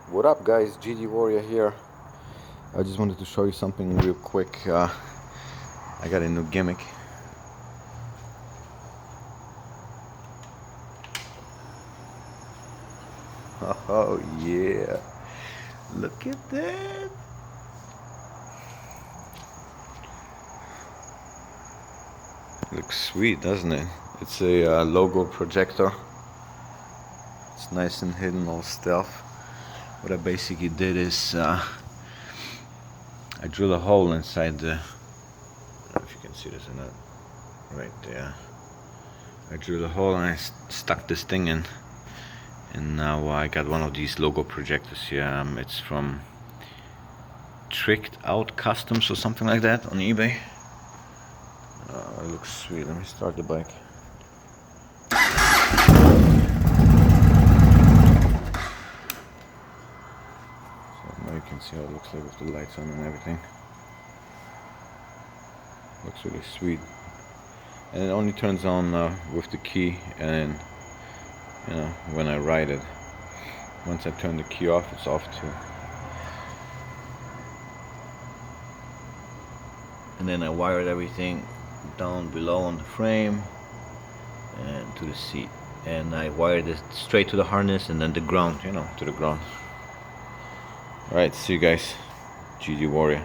What up guys, gdwarrior here. I just wanted to show you something real quick. I got a new gimmick. Oh yeah, look at that. Looks sweet, doesn't it? It's a Logo Projector. It's nice and hidden, all stealth. What I basically did is I drilled a hole inside the, I don't know if you can see this or not, right there. I drilled a hole and I stuck this thing in, and now I got one of these Logo projectors here. It's from Tricked Out Customs or something like that on eBay. It looks sweet. Let me start the bike. Now you can see how it looks like with the lights on and everything. Looks really sweet, and it only turns on with the key, and when I ride it. Once I turn the key off, it's off too. And then I wired everything down below on the frame and to the seat, and I wired it straight to the harness and then the ground, to the ground. Alright, see you guys. gdwarrior.